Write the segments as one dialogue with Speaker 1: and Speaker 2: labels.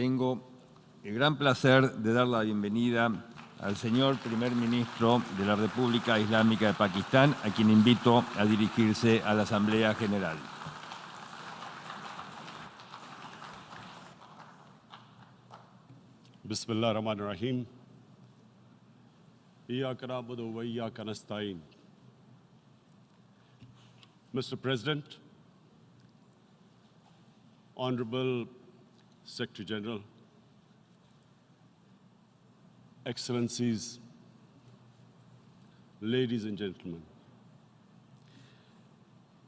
Speaker 1: Tengo el gran placer de dar la bienvenida al señor Primer Ministro de la República Islámica de Pakistán, a quien invito a dirigirse a la Asamblea General.
Speaker 2: Bismillah ar-Rahman ar-Rahim. Iyyaka na'budu wa iyyaka nasta'in. Mr. President, Honorable Secretary General, Excellencies, ladies and gentlemen,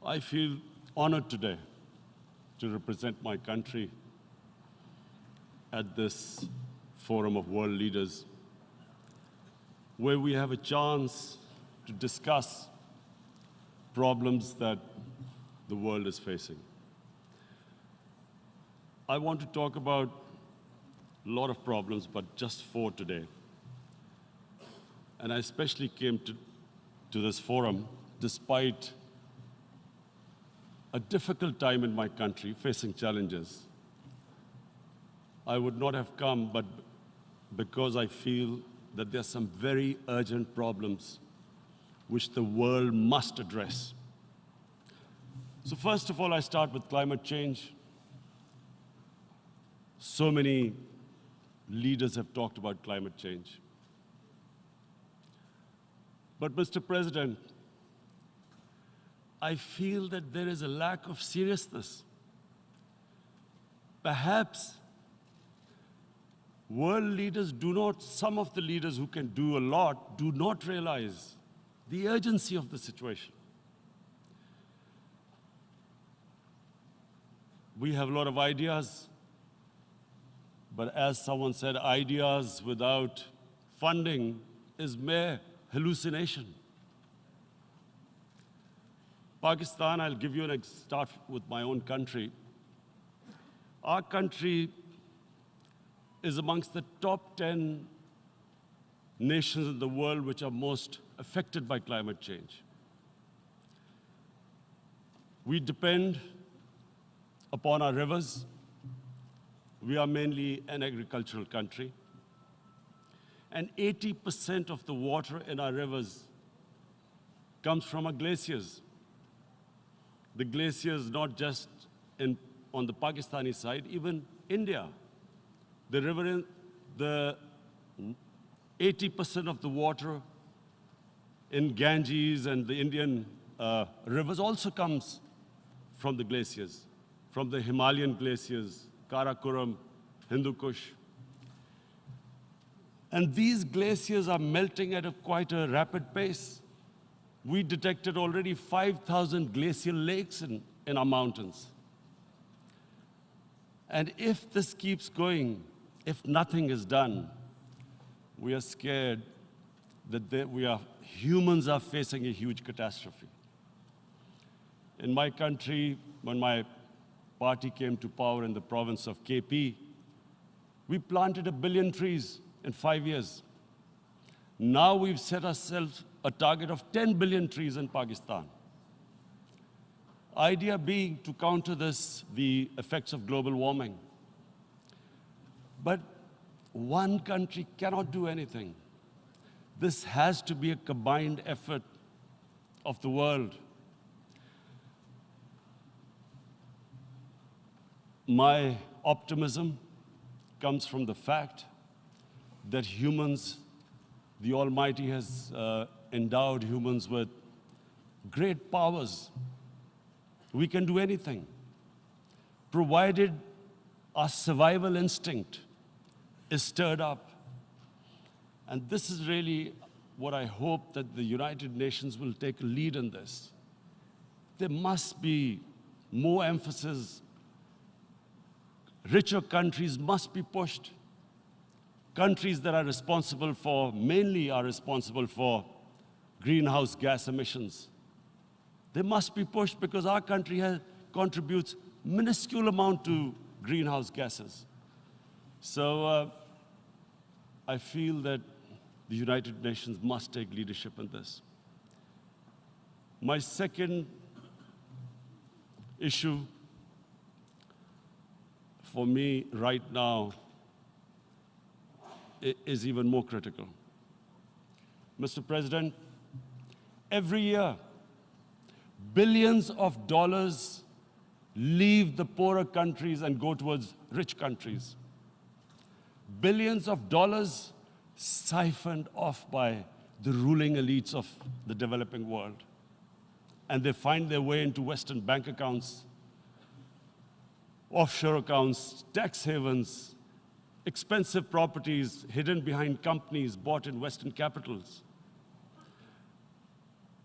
Speaker 2: I feel honored today to represent my country at this forum of world leaders, where we have a chance to discuss problems that the world is facing. I want to talk about a lot of problems, but just 4 today. And I especially came to this forum despite a difficult time in my country, facing challenges. I would not have come, but because I feel that there are some very urgent problems which the world must address. So first of all, I start with climate change. So many leaders have talked about climate change. But Mr. President, I feel that there is a lack of seriousness. Perhaps world leaders do not, some of the leaders who can do a lot, do not realize the urgency of the situation. We have a lot of ideas, but as someone said, ideas without funding is mere hallucination. Pakistan, I'll give you start with my own country. Our country is amongst the top 10 nations in the world which are most affected by climate change. We depend upon our rivers. We are mainly an agricultural country. And 80% of the water in our rivers comes from our glaciers. The glaciers, not just on the Pakistani side, even India. The river, the 80% of the water in Ganges and the Indian rivers also comes from the glaciers, from the Himalayan glaciers, Karakoram, Hindu Kush. And these glaciers are melting at quite a rapid pace. We detected already 5,000 glacial lakes in our mountains. And if this keeps going, if nothing is done, we are scared that humans are facing a huge catastrophe. In my country, when my party came to power in the province of KP, we planted 1 billion trees in 5 years. Now we've set ourselves a target of 10 billion trees in Pakistan. Idea being to counter this, the effects of global warming. But one country cannot do anything. This has to be a combined effort of the world. My optimism comes from the fact that humans, the Almighty has endowed humans with great powers. We can do anything, provided our survival instinct is stirred up. And this is really what I hope that the United Nations will take a lead in this. There must be more emphasis. Richer countries must be pushed. Countries that are responsible for, mainly are responsible for greenhouse gas emissions. They must be pushed because our country contributes minuscule amount to greenhouse gases. So I feel that the United Nations must take leadership in this. My second issue for me right now is even more critical. Mr. President, every year, billions of dollars leave the poorer countries and go towards rich countries. Billions of dollars siphoned off by the ruling elites of the developing world. And they find their way into Western bank accounts, offshore accounts, tax havens, expensive properties hidden behind companies bought in Western capitals.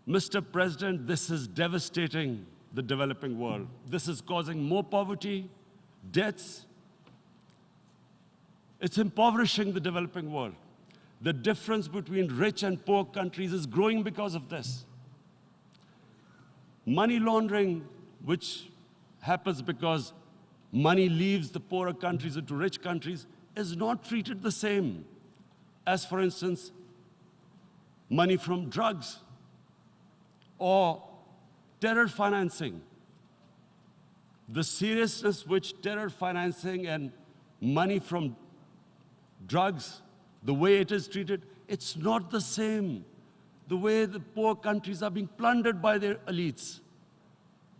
Speaker 2: Mr. President, this is devastating the developing world. This is causing more poverty, debts. It's impoverishing the developing world. The difference between rich and poor countries is growing because of this. Money laundering, which happens because money leaves the poorer countries into rich countries, is not treated the same as, for instance, money from drugs or terror financing. The seriousness which terror financing and money from drugs, the way it is treated, it's not the same. The way the poor countries are being plundered by their elites.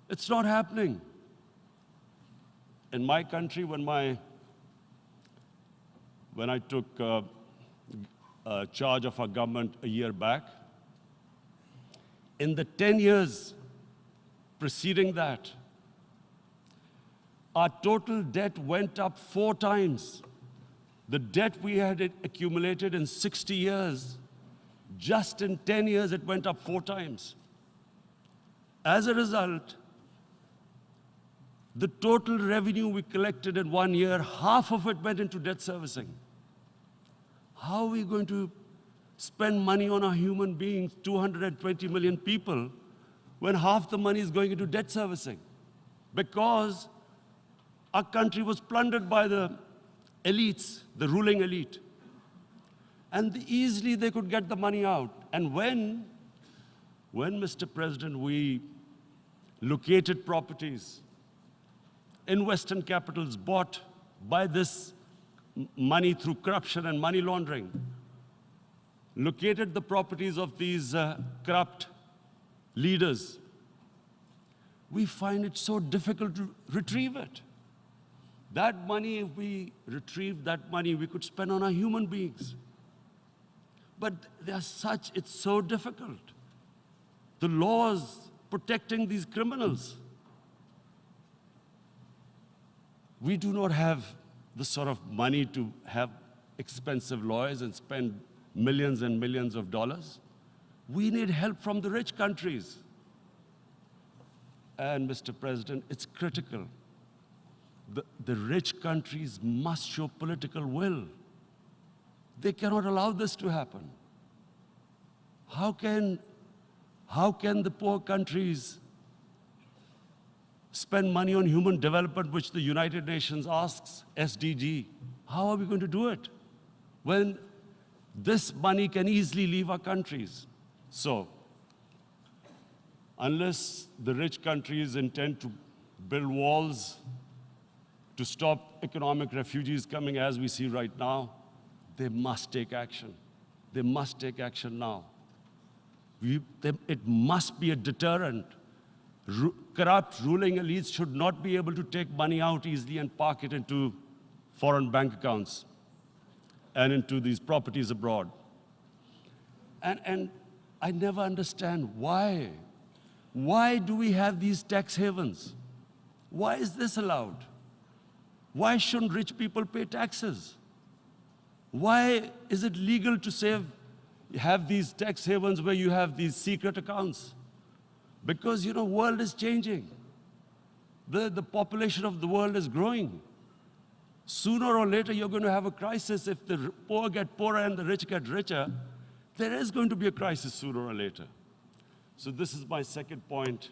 Speaker 2: It's not happening. In my country, when I took charge of our government a year back, in the 10 years preceding that, our total debt went up 4 times. The debt we had accumulated in 60 years, just in 10 years, it went up 4 times. As a result, the total revenue we collected in 1 year, half of it went into debt servicing. How are we going to spend money on our human beings, 220 million people, when half the money is going into debt servicing? Because our country was plundered by the elites, the ruling elite. And easily they could get the money out. And when, Mr. President, we located properties in Western capitals bought by this money through corruption and money laundering, located the properties of these corrupt leaders, we find it so difficult to retrieve it. That money, if we retrieved that money, we could spend on our human beings. But it's so difficult. The laws protecting these criminals. We do not have the sort of money to have expensive lawyers and spend millions and millions of dollars. We need help from the rich countries. And Mr. President, it's critical. The rich countries must show political will. They cannot allow this to happen. How can the poor countries spend money on human development, which the United Nations asks, SDG? How are we going to do it when this money can easily leave our countries? So, unless the rich countries intend to build walls to stop economic refugees coming as we see right now, they must take action. They must take action now. It must be a deterrent. Corrupt ruling elites should not be able to take money out easily and park it into foreign bank accounts and into these properties abroad. And I never understand why. Why do we have these tax havens? Why is this allowed? Why shouldn't rich people pay taxes? Why is it legal to have these tax havens where you have these secret accounts? Because, the world is changing. The population of the world is growing. Sooner or later, you're going to have a crisis. If the poor get poorer and the rich get richer, there is going to be a crisis sooner or later. So this is my second point.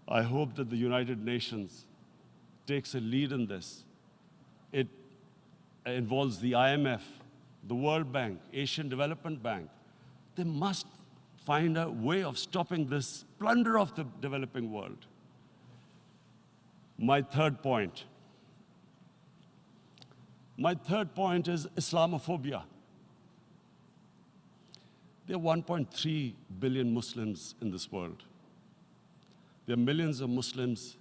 Speaker 2: I hope that the United Nations takes a lead in this. It involves the IMF, the World Bank, Asian Development Bank. They must find a way of stopping this plunder of the developing world. My third point. My third point is Islamophobia. There are 1.3 billion Muslims in this world. There are millions of Muslims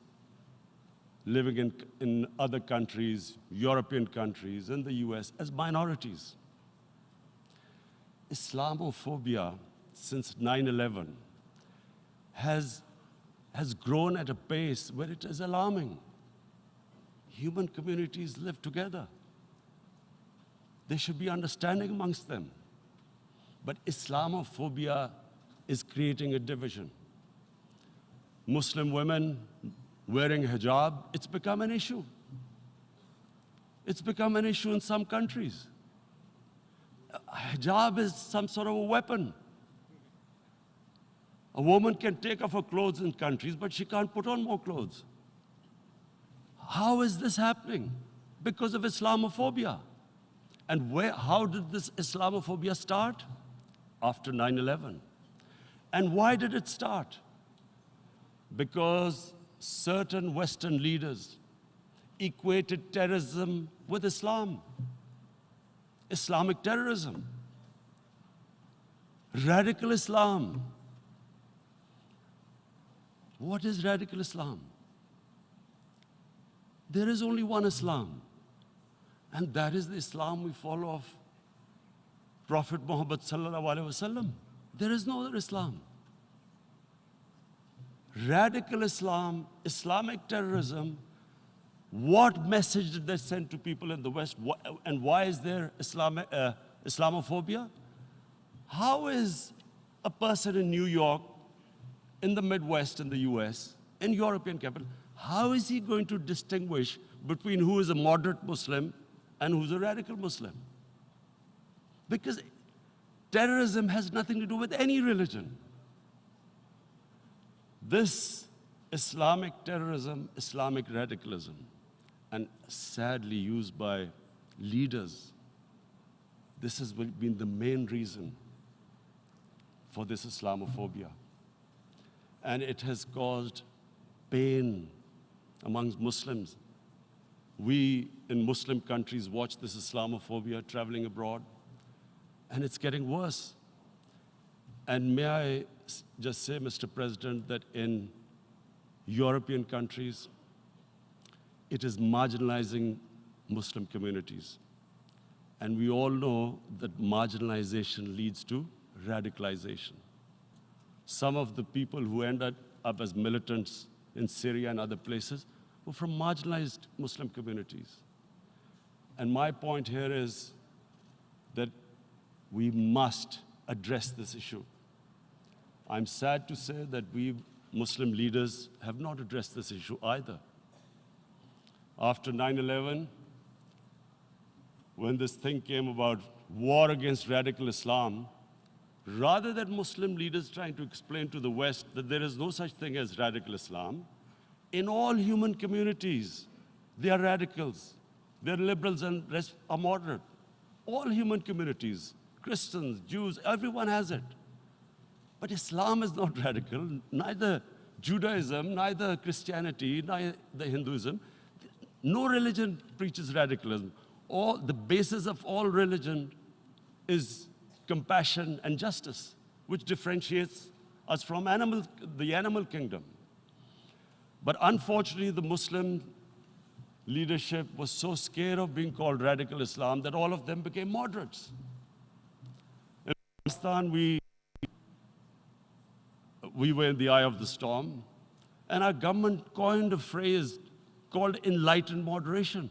Speaker 2: living in other countries, European countries, in the US, as minorities. Islamophobia, since 9/11, has grown at a pace where it is alarming. Human communities live together. There should be understanding amongst them. But Islamophobia is creating a division. Muslim women wearing hijab, it's become an issue. It's become an issue in some countries. Hijab is some sort of a weapon. A woman can take off her clothes in countries, but she can't put on more clothes. How is this happening? Because of Islamophobia. And how did this Islamophobia start? After 9/11. And why did it start? Because certain Western leaders equated terrorism with Islam. Islamic terrorism. Radical Islam. What is radical Islam? There is only one Islam, and that is the Islam we follow of Prophet Muhammad sallallahu alaihi wasallam. There is no other Islam. Radical Islam, Islamic terrorism, what message did they send to people in the West? And why is there Islamophobia? How is a person in New York, in the Midwest, in the US, in European capital, how is he going to distinguish between who is a moderate Muslim and who's a radical Muslim? Because terrorism has nothing to do with any religion. This Islamic terrorism, Islamic radicalism, and sadly used by leaders, this has been the main reason for this Islamophobia. And it has caused pain amongst Muslims. We in Muslim countries watch this Islamophobia traveling abroad, and it's getting worse. And may I just say, Mr. President, that in European countries, it is marginalizing Muslim communities. And we all know that marginalization leads to radicalization. Some of the people who ended up as militants in Syria and other places were from marginalized Muslim communities. And my point here is that we must address this issue. I'm sad to say that we Muslim leaders have not addressed this issue either. After 9/11, when this thing came about war against radical Islam, rather than Muslim leaders trying to explain to the West that there is no such thing as radical Islam, in all human communities, they are radicals. They're liberals and rest are moderate. All human communities, Christians, Jews, everyone has it. But Islam is not radical, neither Judaism, neither Christianity, neither Hinduism. No religion preaches radicalism. The basis of all religion is compassion and justice, which differentiates us from the animal kingdom. But unfortunately, the Muslim leadership was so scared of being called radical Islam that all of them became moderates. In Pakistan, we were in the eye of the storm, and our government coined a phrase called enlightened moderation.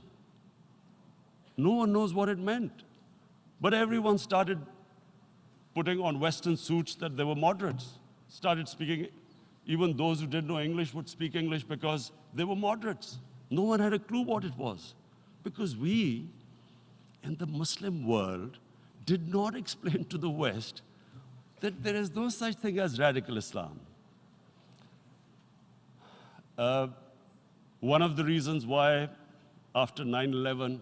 Speaker 2: No one knows what it meant, but everyone started putting on Western suits that they were moderates, started speaking. Even those who didn't know English would speak English because they were moderates. No one had a clue what it was, because we, in the Muslim world, did not explain to the West that there is no such thing as radical Islam. One of the reasons why, after 9/11,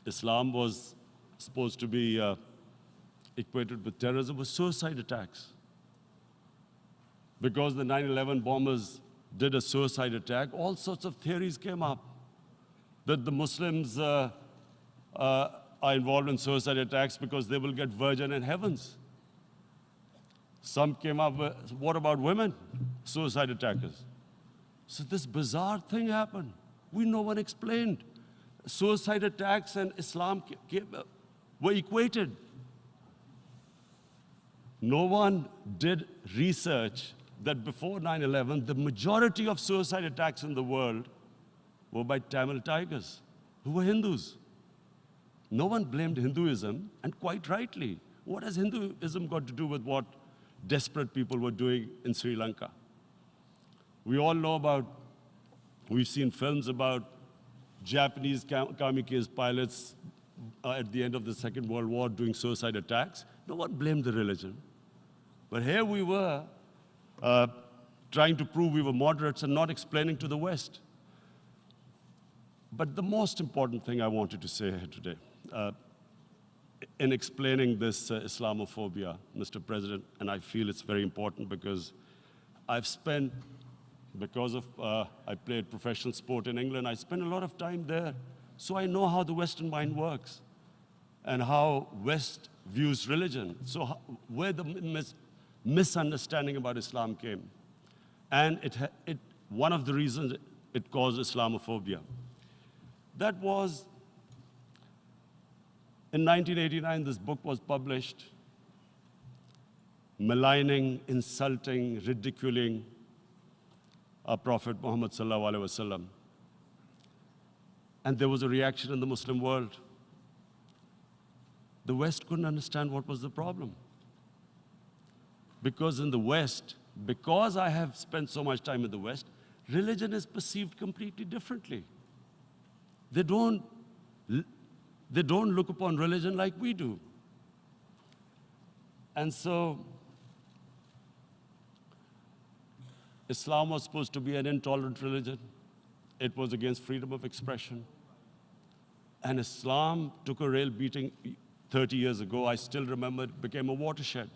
Speaker 2: Islam was supposed to be equated with terrorism was suicide attacks. Because the 9/11 bombers did a suicide attack, all sorts of theories came up that the Muslims are involved in suicide attacks because they will get virgin in heavens. Some came up with, what about women, suicide attackers? So this bizarre thing happened. No one explained. Suicide attacks and Islam were equated. No one did research that before 9/11, the majority of suicide attacks in the world were by Tamil tigers, who were Hindus. No one blamed Hinduism, and quite rightly. What has Hinduism got to do with what desperate people were doing in Sri Lanka? We all know about, we've seen films about Japanese kamikaze pilots at the end of the Second World War doing suicide attacks. No one blamed the religion. But here we were trying to prove we were moderates and not explaining to the West. But the most important thing I wanted to say here today, in explaining this Islamophobia, Mr. President, and I feel it's very important because I've spent, because of, I played professional sport in England, I spent a lot of time there, so I know how the Western mind works and how West views religion. So where the misunderstanding about Islam came. And one of the reasons it caused Islamophobia. That was, in 1989, this book was published, maligning, insulting, ridiculing our Prophet Muhammad sallallahu alaihi wasallam. And there was a reaction in the Muslim world. The West couldn't understand what was the problem. Because in the West, because I have spent so much time in the West, religion is perceived completely differently. They don't look upon religion like we do. And so, Islam was supposed to be an intolerant religion. It was against freedom of expression. And Islam took a real beating 30 years ago. I still remember it became a watershed.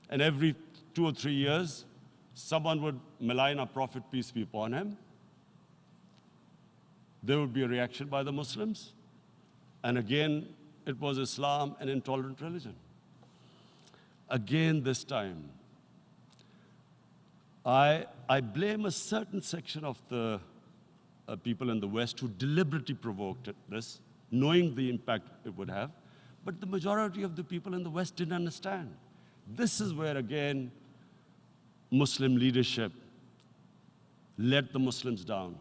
Speaker 2: And every 2 or 3 years, someone would malign our Prophet, peace be upon him. There would be a reaction by the Muslims. And again, it was Islam, an intolerant religion. Again, this time, I blame a certain section of the people in the West who deliberately provoked this, knowing the impact it would have. But the majority of the people in the West didn't understand. This is where, again, Muslim leadership let the Muslims down.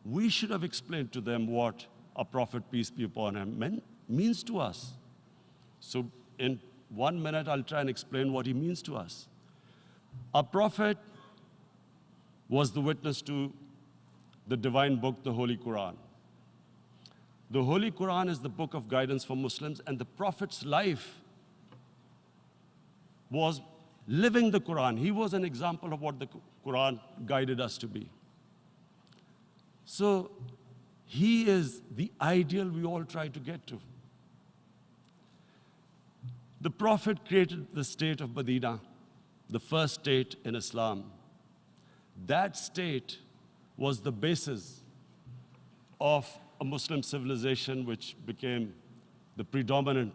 Speaker 2: We should have explained to them what our Prophet, peace be upon him, means to us. So in 1 minute, I'll try and explain what he means to us. Our Prophet was the witness to the divine book, the Holy Quran. The Holy Quran is the book of guidance for Muslims, and the Prophet's life was living the Quran. He was an example of what the Quran guided us to be. So he is the ideal we all try to get to. The Prophet created the state of Medina, the first state in Islam. That state was the basis of a Muslim civilization which became the predominant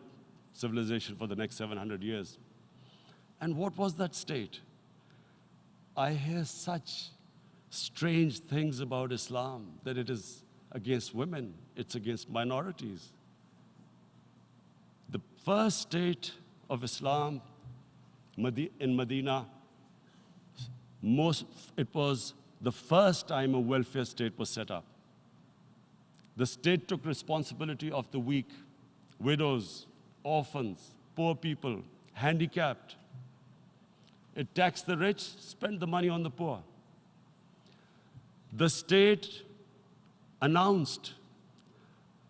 Speaker 2: civilization for the next 700 years. And what was that state? I hear such strange things about Islam, that it is against women, it's against minorities. The first state of Islam in Medina, it was the first time a welfare state was set up. The state took responsibility of the weak, widows, orphans, poor people, handicapped. It taxed the rich, spent the money on the poor. The state announced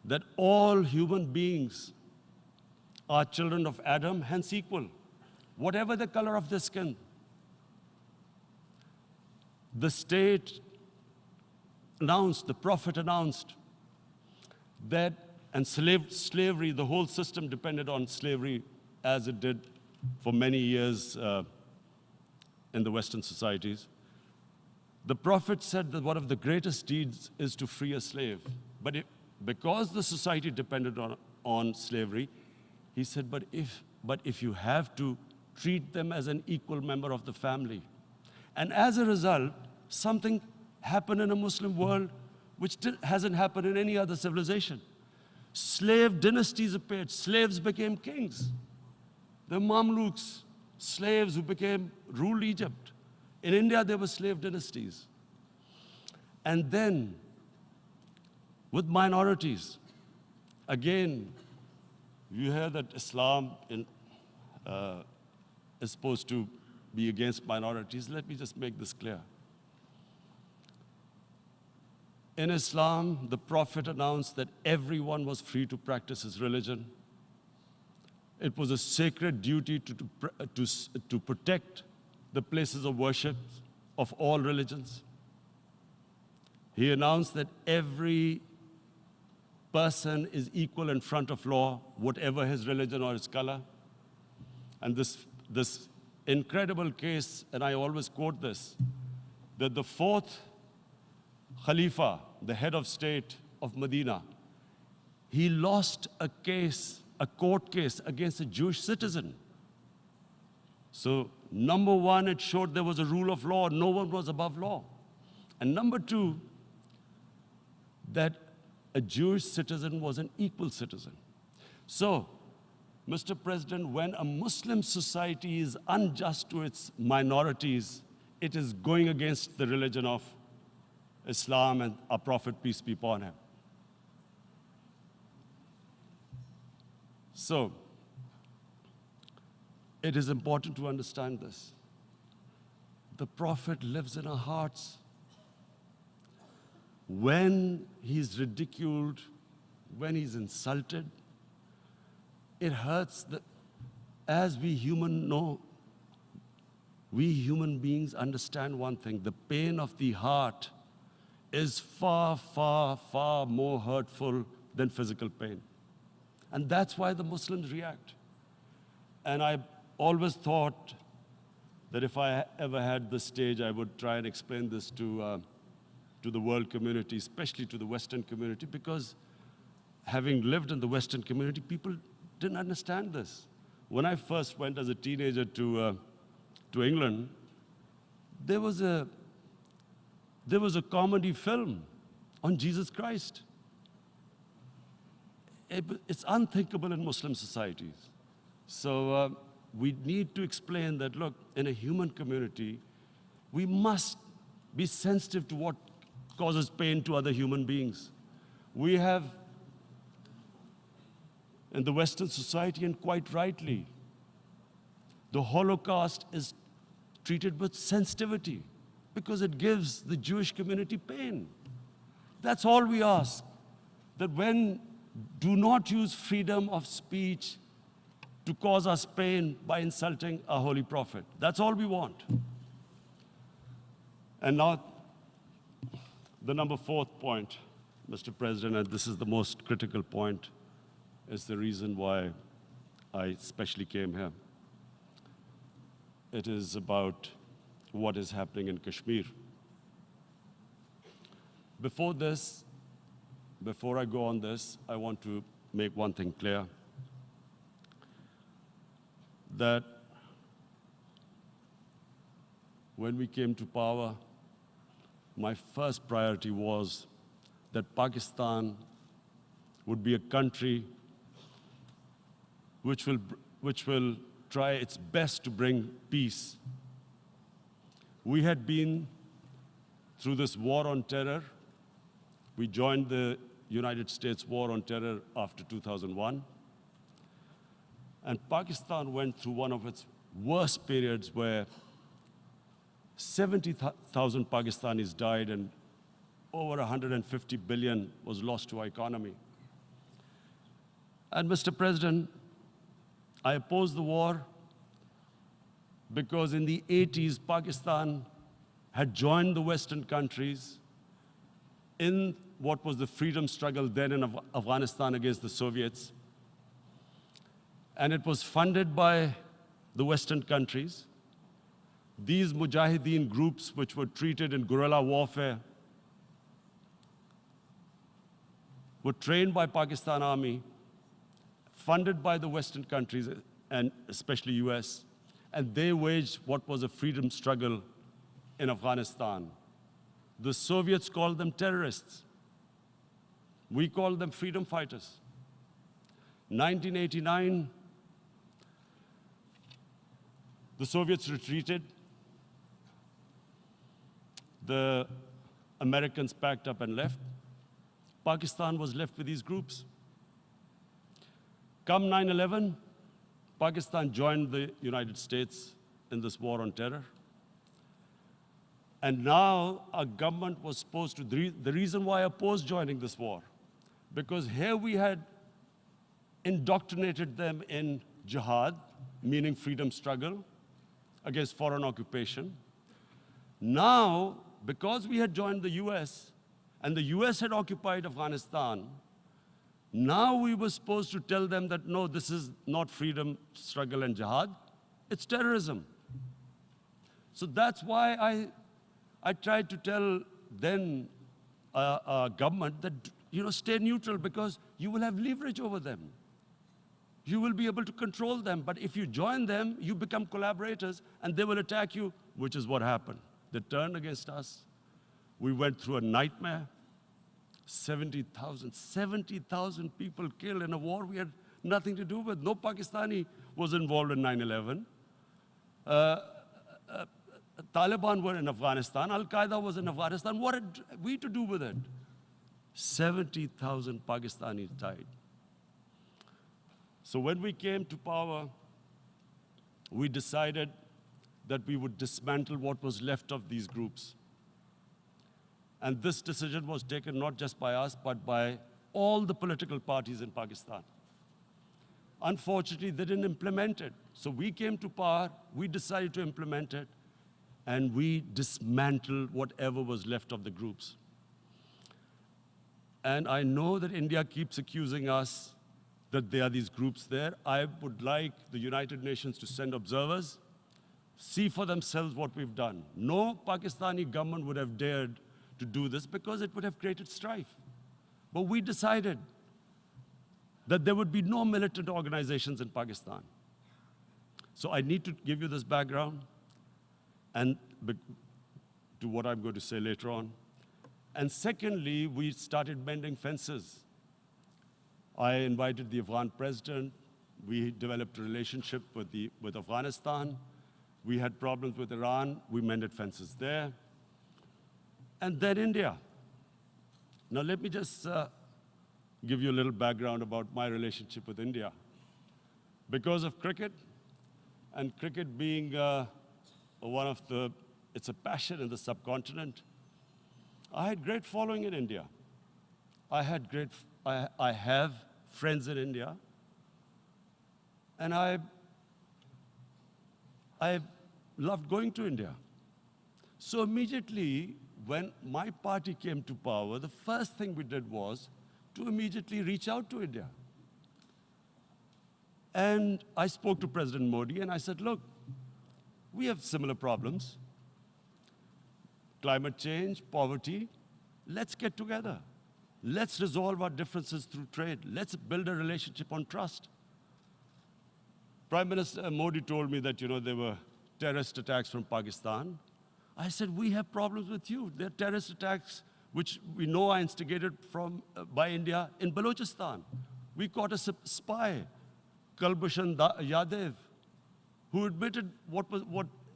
Speaker 2: that all human beings are children of Adam, hence equal, whatever the color of their skin. The state announced, the Prophet announced that, and slavery, the whole system depended on slavery as it did for many years in the Western societies. The Prophet said that one of the greatest deeds is to free a slave. But because the society depended on slavery, he said, but if you have to treat them as an equal member of the family. And as a result, something happened in a Muslim world which hasn't happened in any other civilization. Slave dynasties appeared. Slaves became kings. The Mamluks, slaves who ruled Egypt. In India, there were slave dynasties. And then, with minorities, again, you hear that Islam is supposed to be against minorities. Let me just make this clear. In Islam, the Prophet announced that everyone was free to practice his religion. It was a sacred duty to protect the places of worship of all religions. He announced that every person is equal in front of law, whatever his religion or his color. And this incredible case, and I always quote this, that the fourth Khalifa, the head of state of Medina, he lost a court case against a Jewish citizen. So, number one, it showed there was a rule of law, no one was above law. And number two, that a Jewish citizen was an equal citizen. So, Mr. President, when a Muslim society is unjust to its minorities, it is going against the religion of Islam and our Prophet, peace be upon him. So, it is important to understand this. The Prophet lives in our hearts. When he's ridiculed, when he's insulted, it hurts. As we human beings understand one thing, the pain of the heart is far, far, far more hurtful than physical pain. And that's why the Muslims react. And I always thought that if I ever had the stage, I would try and explain this to the world community, especially to the Western community, because having lived in the Western community, people didn't understand this. When I first went as a teenager to England, there was a comedy film on Jesus Christ. It's unthinkable in Muslim societies. So we need to explain that, look, in a human community, we must be sensitive to what causes pain to other human beings. We have, in the Western society, and quite rightly, the Holocaust is treated with sensitivity because it gives the Jewish community pain. That's all we ask, that do not use freedom of speech to cause us pain by insulting our holy prophet. That's all we want. And now, the number fourth point, Mr. President, and this is the most critical point, is the reason why I especially came here. It is about what is happening in Kashmir. Before I go on this, I want to make one thing clear, that when we came to power, my first priority was that Pakistan would be a country which will try its best to bring peace. We had been through this war on terror. We joined the United States war on terror after 2001. And Pakistan went through one of its worst periods where 70,000 Pakistanis died and over 150 billion was lost to our economy. And Mr. President, I opposed the war because in the 80s, Pakistan had joined the Western countries in what was the freedom struggle then in Afghanistan against the Soviets. And it was funded by the Western countries. These Mujahideen groups, which were treated in guerrilla warfare, were trained by Pakistan Army, funded by the Western countries, and especially US, and they waged what was a freedom struggle in Afghanistan. The Soviets called them terrorists. We called them freedom fighters. 1989, the Soviets retreated. The Americans packed up and left. Pakistan was left with these groups. Come 9/11, Pakistan joined the United States in this war on terror. And now our government was supposed to, the reason why I opposed joining this war, because here we had indoctrinated them in jihad, meaning freedom struggle against foreign occupation. Now, because we had joined the US, and the US had occupied Afghanistan, now we were supposed to tell them that, no, this is not freedom struggle and jihad, it's terrorism. So that's why I tried to tell then government that, stay neutral, because you will have leverage over them. You will be able to control them. But if you join them, you become collaborators, and they will attack you, which is what happened. They turned against us. We went through a nightmare. 70,000 people killed in a war we had nothing to do with. No Pakistani was involved in 9/11. Taliban were in Afghanistan. Al-Qaeda was in Afghanistan. What had we to do with it? 70,000 Pakistanis died. So when we came to power, we decided that we would dismantle what was left of these groups. And this decision was taken not just by us, but by all the political parties in Pakistan. Unfortunately, they didn't implement it. So we came to power, we decided to implement it, and we dismantled whatever was left of the groups. And I know that India keeps accusing us that there are these groups there. I would like the United Nations to send observers, see for themselves what we've done. No Pakistani government would have dared to do this because it would have created strife. But we decided that there would be no militant organizations in Pakistan. So I need to give you this background and to what I'm going to say later on. And secondly, we started mending fences. I invited the Afghan president. We developed a relationship with Afghanistan. We had problems with Iran. We mended fences there. And then India. Now let me just give you a little background about my relationship with India. Because of cricket, and cricket being it's a passion in the subcontinent, I had great following in India. I have friends in India, and I loved going to India. So immediately, when my party came to power, the first thing we did was to immediately reach out to India. And I spoke to President Modi, and I said, look, we have similar problems. Climate change, poverty, let's get together. Let's resolve our differences through trade. Let's build a relationship on trust. Prime Minister Modi told me that, there were terrorist attacks from Pakistan. I said, we have problems with you. There are terrorist attacks which we know are instigated by India in Balochistan. We caught a spy, Kulbhushan Yadav, who admitted what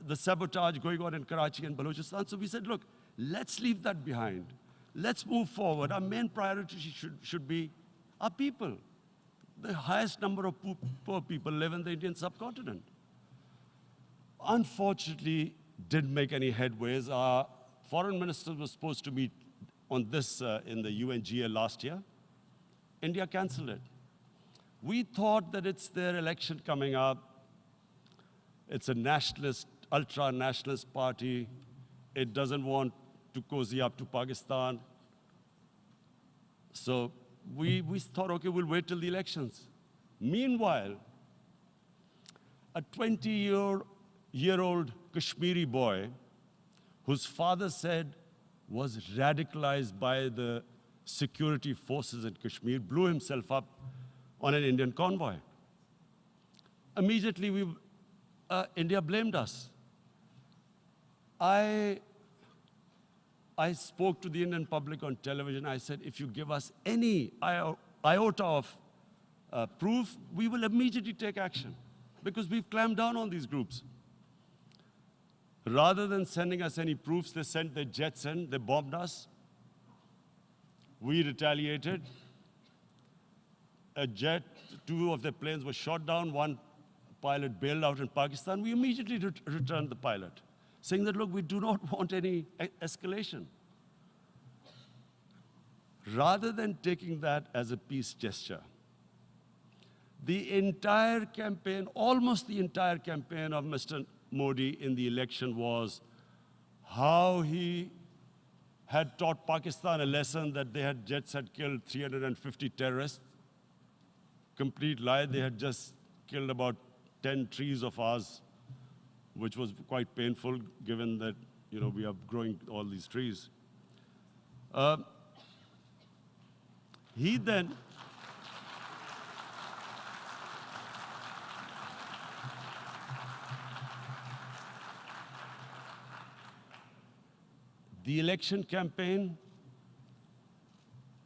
Speaker 2: the sabotage going on in Karachi and Balochistan. So we said, look, let's leave that behind. Let's move forward. Our main priority should be our people. The highest number of poor people live in the Indian subcontinent. Unfortunately, didn't make any headways. Our foreign ministers were supposed to meet on this in the UNGA last year. India canceled it. We thought that it's their election coming up. It's a nationalist, ultra-nationalist party. It doesn't want to cozy up to Pakistan. So we thought, okay, we'll wait till the elections. Meanwhile, a 20-year-old Kashmiri boy, whose father said was radicalized by the security forces in Kashmir, blew himself up on an Indian convoy. Immediately, India blamed us. I spoke to the Indian public on television. I said, if you give us any iota of proof, we will immediately take action, because we've clamped down on these groups. Rather than sending us any proofs, they sent their jets in, they bombed us. We retaliated. A jet, 2 of their planes were shot down, 1 pilot bailed out in Pakistan. We immediately returned the pilot, saying that, look, we do not want any escalation. Rather than taking that as a peace gesture, the entire campaign, almost the entire campaign of Mr. Modi in the election was how he had taught Pakistan a lesson that jets had killed 350 terrorists. Complete lie. They had just killed about 10 trees of ours, which was quite painful given that, we are growing all these trees. He then the election campaign,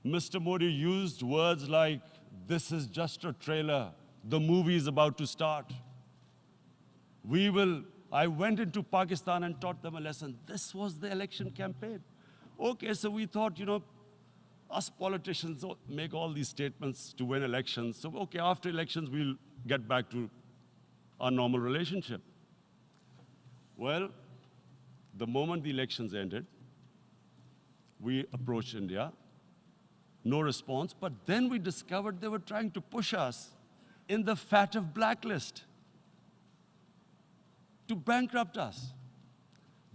Speaker 2: Mr. Modi used words like, this is just a trailer, the movie is about to start. I went into Pakistan and taught them a lesson. This was the election campaign. Okay, so we thought, us politicians make all these statements to win elections. So, okay, after elections, we'll get back to our normal relationship. Well, the moment the elections ended, we approached India, no response, but then we discovered they were trying to push us in the FATF blacklist to bankrupt us.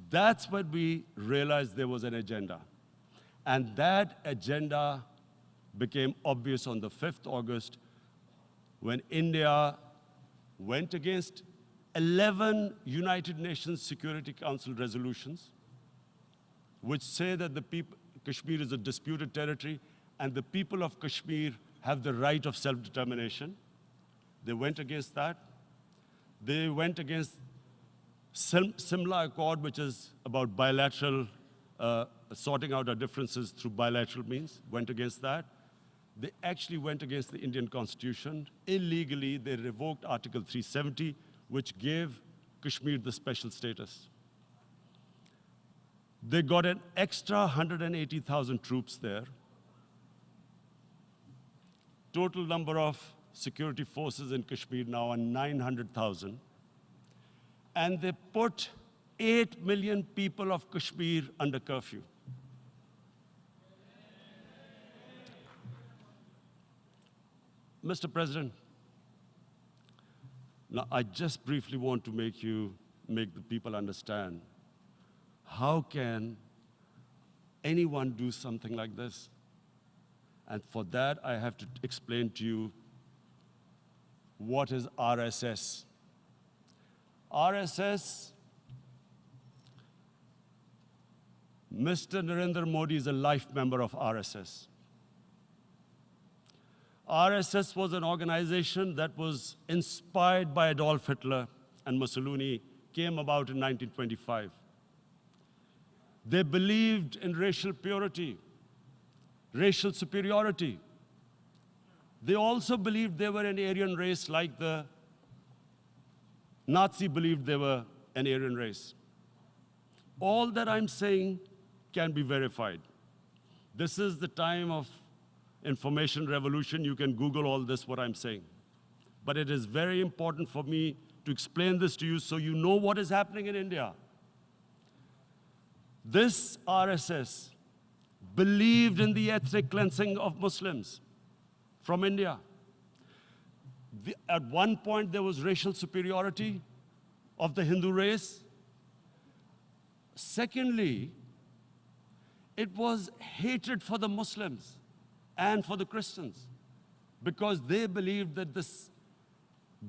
Speaker 2: That's when we realized there was an agenda. And that agenda became obvious on the 5th August when India went against 11 United Nations Security Council resolutions, which say that Kashmir is a disputed territory and the people of Kashmir have the right of self-determination. They went against that. They went against Simla Accord, which is about bilateral, sorting out our differences through bilateral means, went against that. They actually went against the Indian Constitution. Illegally, they revoked Article 370, which gave Kashmir the special status. They got an extra 180,000 troops there. Total number of security forces in Kashmir now are 900,000. And they put 8 million people of Kashmir under curfew. Mr. President, now I just briefly want to make the people understand, how can anyone do something like this? And for that, I have to explain to you what is RSS. RSS, Mr. Narendra Modi is a life member of RSS. RSS was an organization that was inspired by Adolf Hitler and Mussolini, came about in 1925. They believed in racial purity, racial superiority. They also believed they were an Aryan race like the Nazi believed they were an Aryan race. All that I'm saying can be verified. This is the time of information revolution. You can Google all this, what I'm saying. But it is very important for me to explain this to you so you know what is happening in India. This RSS believed in the ethnic cleansing of Muslims from India. At one point, there was racial superiority of the Hindu race. Secondly, it was hatred for the Muslims and for the Christians, because they believed that this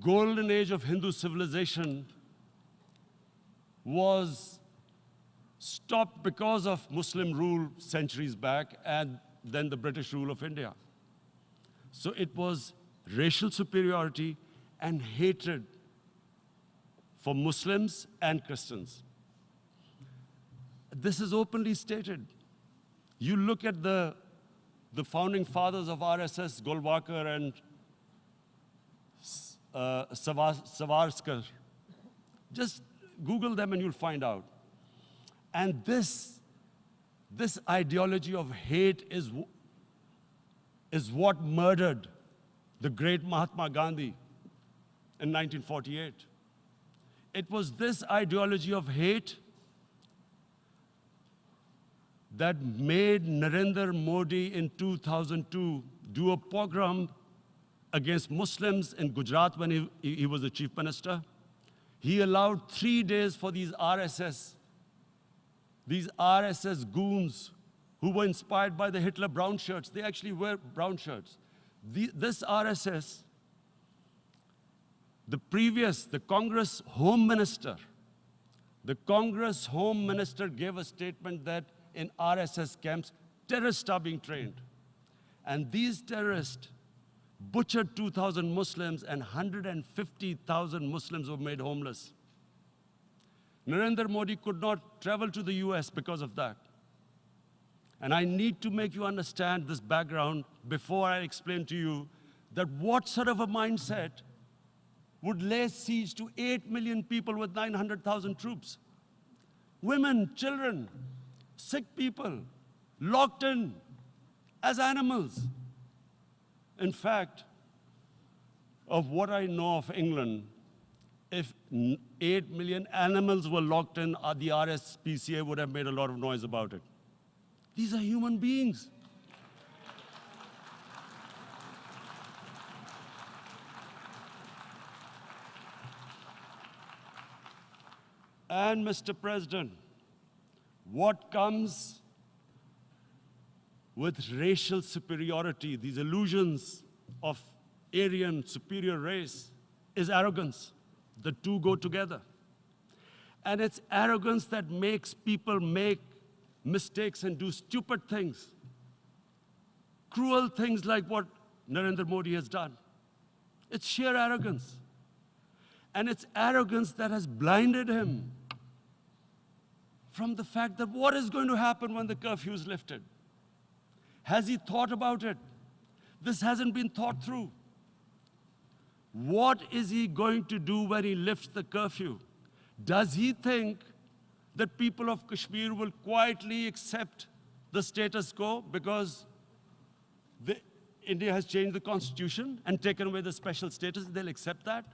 Speaker 2: golden age of Hindu civilization was stopped because of Muslim rule centuries back, and than the British rule of India. So it was racial superiority and hatred for Muslims and Christians. This is openly stated. You look at the founding fathers of RSS, Golwalkar and Savarkar. Just Google them and you'll find out. And this ideology of hate is what murdered the great Mahatma Gandhi in 1948. It was this ideology of hate that made Narendra Modi in 2002 do a pogrom against Muslims in Gujarat when he was the chief minister. He allowed 3 days for these RSS goons who were inspired by the Hitler brown shirts. They actually wear brown shirts. This RSS, the Congress Home Minister gave a statement that in RSS camps, terrorists are being trained. And these terrorists butchered 2,000 Muslims and 150,000 Muslims were made homeless. Narendra Modi could not travel to the US because of that. And I need to make you understand this background before I explain to you that what sort of a mindset would lay siege to 8 million people with 900,000 troops. Women, children, sick people, locked in as animals. In fact, of what I know of England, if 8 million animals were locked in, the RSPCA would have made a lot of noise about it. These are human beings. And Mr. President, what comes with racial superiority, these illusions of Aryan superior race, is arrogance. The two go together. And it's arrogance that makes people make mistakes and do stupid things. Cruel things like what Narendra Modi has done. It's sheer arrogance. And it's arrogance that has blinded him from the fact that what is going to happen when the curfew is lifted? Has he thought about it? This hasn't been thought through. What is he going to do when he lifts the curfew? Does he think that people of Kashmir will quietly accept the status quo because India has changed the constitution and taken away the special status? They'll accept that?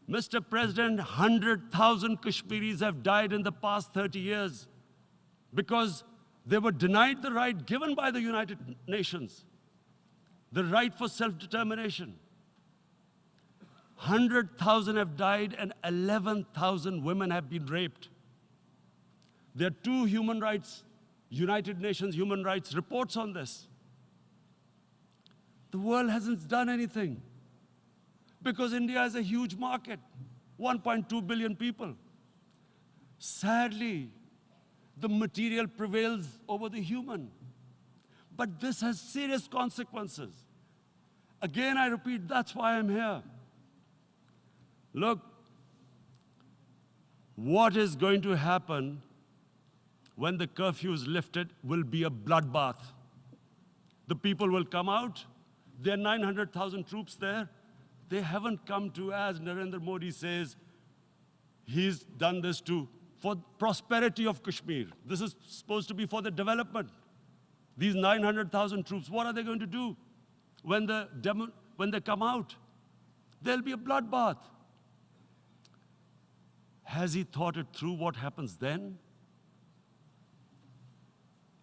Speaker 2: Mr. President, 100,000 Kashmiris have died in the past 30 years because they were denied the right given by the United Nations, the right for self-determination. 100,000 have died and 11,000 women have been raped. There are 2 human rights, United Nations human rights reports on this. The world hasn't done anything because India is a huge market, 1.2 billion people. Sadly, the material prevails over the human. But this has serious consequences. Again, I repeat, that's why I'm here. Look, what is going to happen when the curfew is lifted will be a bloodbath. The people will come out. There are 900,000 troops there. They haven't come to, as Narendra Modi says, he's done this for prosperity of Kashmir. This is supposed to be for the development. These 900,000 troops, what are they going to do when they come out? There'll be a bloodbath. Has he thought it through what happens then?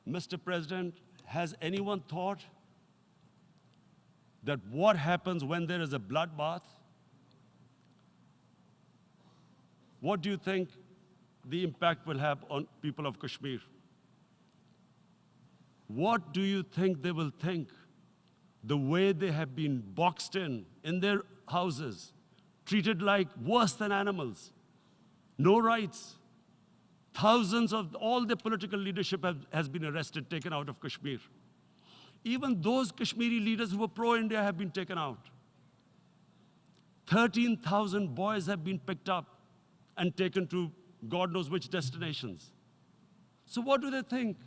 Speaker 2: Mr. President, has anyone thought that what happens when there is a bloodbath? What do you think the impact will have on people of Kashmir? What do you think they will think? The way they have been boxed in their houses, treated like worse than animals, no rights. Thousands of all the political leadership has been arrested, taken out of Kashmir. Even those Kashmiri leaders who were pro-India have been taken out. 13,000 boys have been picked up and taken to God knows which destinations. So what do they think?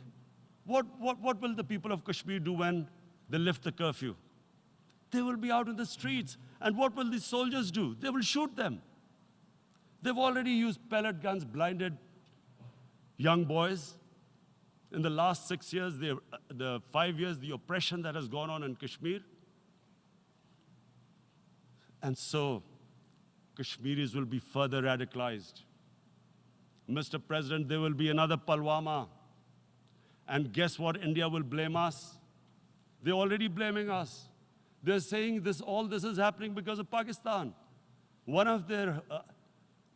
Speaker 2: What will the people of Kashmir do when they lift the curfew? They will be out in the streets. And what will these soldiers do? They will shoot them. They've already used pellet guns, blinded young boys. In the last 6 years, the 5 years, the oppression that has gone on in Kashmir. And so, Kashmiris will be further radicalized. Mr. President, there will be another Pulwama. And guess what? India will blame us. They're already blaming us. They're saying all this is happening because of Pakistan. One of their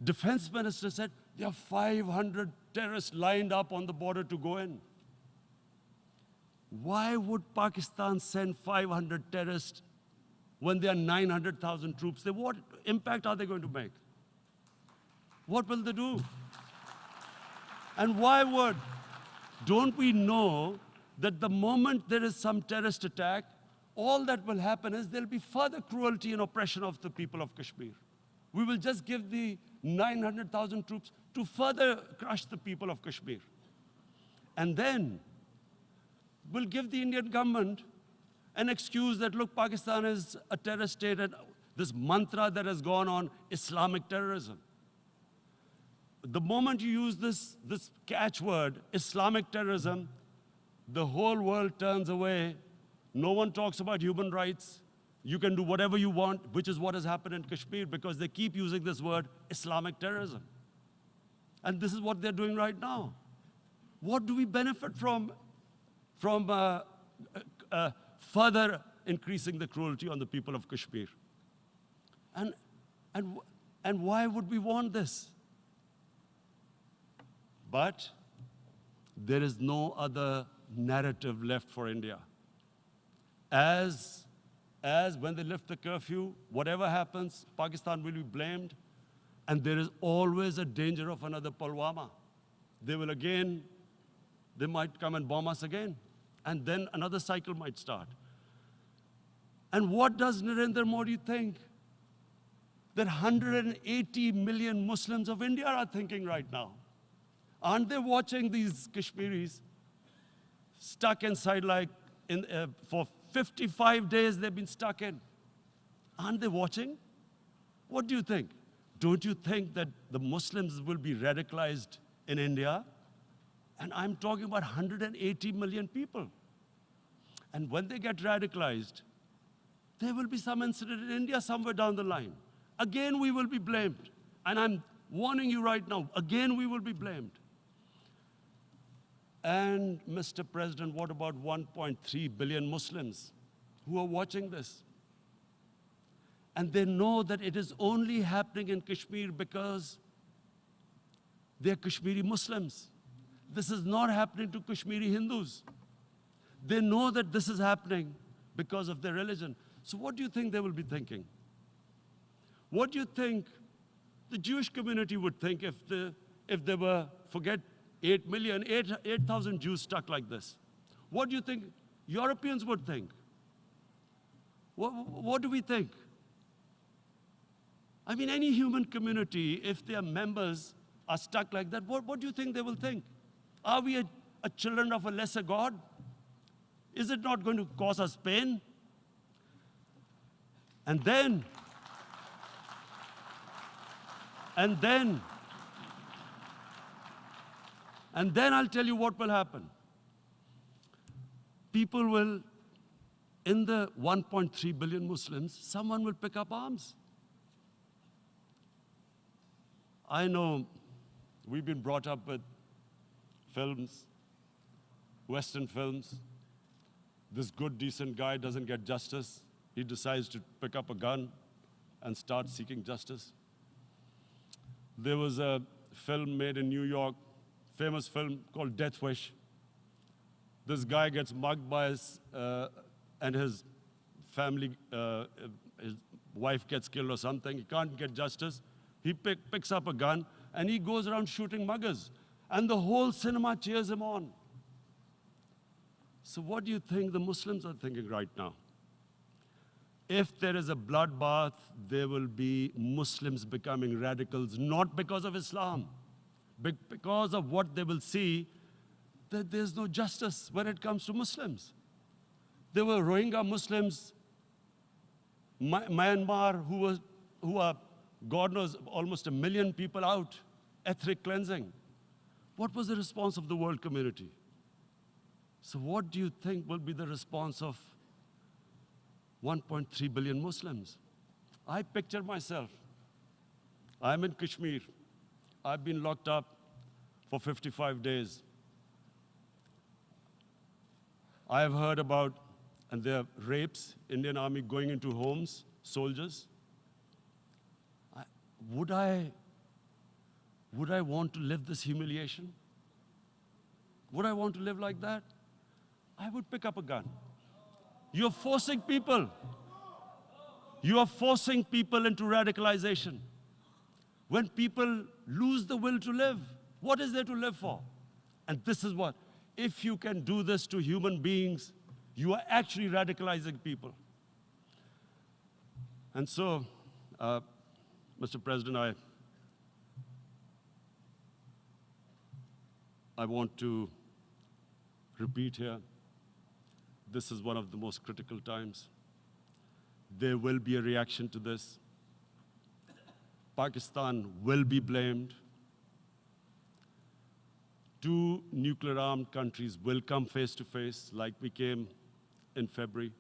Speaker 2: defense ministers said, there are 500 terrorists lined up on the border to go in. Why would Pakistan send 500 terrorists when there are 900,000 troops? What impact are they going to make? What will they do? And why would? Don't we know that the moment there is some terrorist attack, all that will happen is there'll be further cruelty and oppression of the people of Kashmir. We will just give the 900,000 troops to further crush the people of Kashmir. And then we'll give the Indian government an excuse that, look, Pakistan is a terrorist state, and this mantra that has gone on, Islamic terrorism. The moment you use this catchword, Islamic terrorism, the whole world turns away. No one talks about human rights. You can do whatever you want, which is what has happened in Kashmir, because they keep using this word, Islamic terrorism. And this is what they're doing right now. What do we benefit from further increasing the cruelty on the people of Kashmir? And why would we want this? But there is no other narrative left for India. As when they lift the curfew, whatever happens, Pakistan will be blamed, and there is always a danger of another Pulwama. They might come and bomb us again, and then another cycle might start. And what does Narendra Modi think? That 180 million Muslims of India are thinking right now. Aren't they watching these Kashmiris stuck inside for 55 days they've been stuck in? Aren't they watching? What do you think? Don't you think that the Muslims will be radicalized in India? And I'm talking about 180 million people. And when they get radicalized, there will be some incident in India somewhere down the line. Again, we will be blamed. And I'm warning you right now, again, we will be blamed. And Mr. President, what about 1.3 billion Muslims who are watching this? And they know that it is only happening in Kashmir because they're Kashmiri Muslims. This is not happening to Kashmiri Hindus. They know that this is happening because of their religion. So what do you think they will be thinking? What do you think the Jewish community would think if they were, forget 8,000 Jews stuck like this? What do you think Europeans would think? What do we think? I mean, any human community, if their members are stuck like that, what do you think they will think? Are we a children of a lesser God? Is it not going to cause us pain? And then I'll tell you what will happen. People will, in the 1.3 billion Muslims, someone will pick up arms. I know we've been brought up with films, Western films. This good, decent guy doesn't get justice. He decides to pick up a gun and start seeking justice. There was a film made in New York, famous film called Death Wish. This guy gets mugged by and his family, his wife gets killed or something. He can't get justice. He picks up a gun and he goes around shooting muggers. And the whole cinema cheers him on. So what do you think the Muslims are thinking right now? If there is a bloodbath, there will be Muslims becoming radicals, not because of Islam, but because of what they will see, that there's no justice when it comes to Muslims. There were Rohingya Muslims, Myanmar, who are, God knows, almost 1 million people out, ethnic cleansing. What was the response of the world community? So what do you think will be the response of 1.3 billion Muslims? I picture myself. I'm in Kashmir. I've been locked up for 55 days. I have heard about, and there are rapes, Indian Army going into homes, soldiers. Would I want to live this humiliation? Would I want to live like that? I would pick up a gun. You're forcing people. You are forcing people into radicalization. When people lose the will to live, what is there to live for? And this is what, if you can do this to human beings, you are actually radicalizing people. And so, Mr. President, I want to repeat here, this is one of the most critical times. There will be a reaction to this. Pakistan will be blamed. 2 nuclear-armed countries will come face to face like we came in February.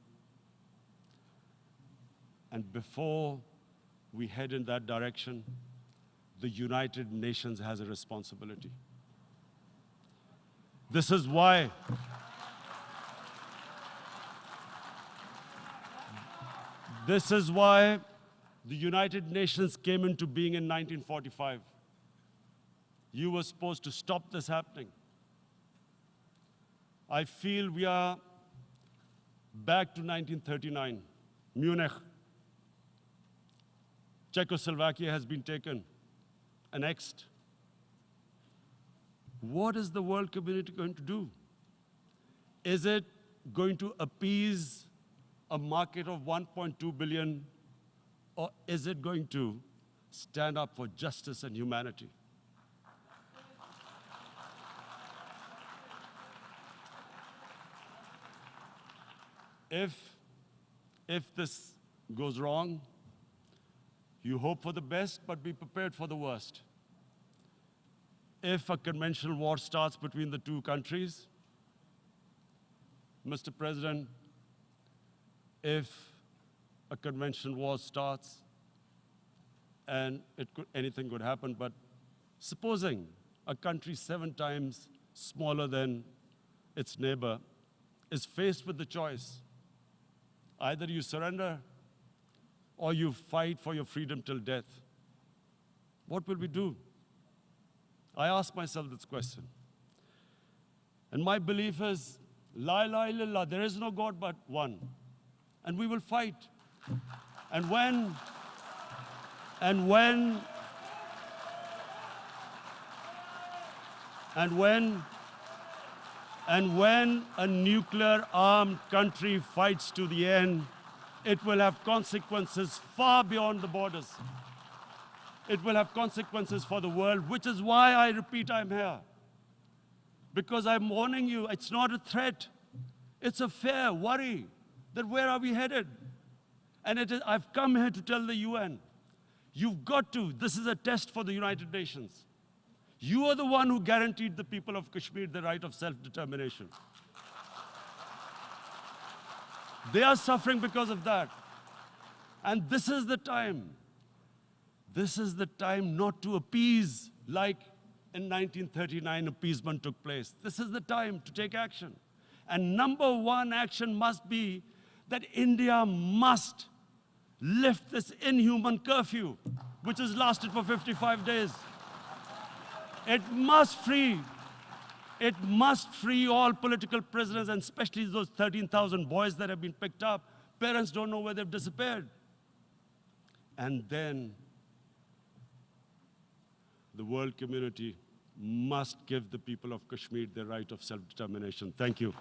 Speaker 2: And before we head in that direction, the United Nations has a responsibility. This is why the United Nations came into being in 1945. You were supposed to stop this happening. I feel we are back to 1939, Munich. Czechoslovakia has been taken, annexed. What is the world community going to do? Is it going to appease a market of 1.2 billion, or is it going to stand up for justice and humanity? If this goes wrong, you hope for the best, but be prepared for the worst. If a conventional war starts between the 2 countries, Mr. President, if a conventional war starts, and anything could happen, but supposing a country 7 times smaller than its neighbor is faced with the choice, either you surrender or you fight for your freedom till death, what will we do? I ask myself this question. And my belief is, La ilaha illallah, there is no God but one. And we will fight. And when a nuclear-armed country fights to the end, it will have consequences far beyond the borders. It will have consequences for the world, which is why I repeat I'm here. Because I'm warning you, it's not a threat. It's a fair worry that where are we headed? And I've come here to tell the UN, you've got to, this is a test for the United Nations. You are the one who guaranteed the people of Kashmir the right of self-determination. They are suffering because of that. And this is the time. This is the time not to appease like in 1939 appeasement took place. This is the time to take action. And number 1 action must be that India must lift this inhuman curfew, which has lasted for 55 days. It must free all political prisoners, and especially those 13,000 boys that have been picked up. Parents don't know where they've disappeared. And then the world community must give the people of Kashmir the right of self-determination. Thank you.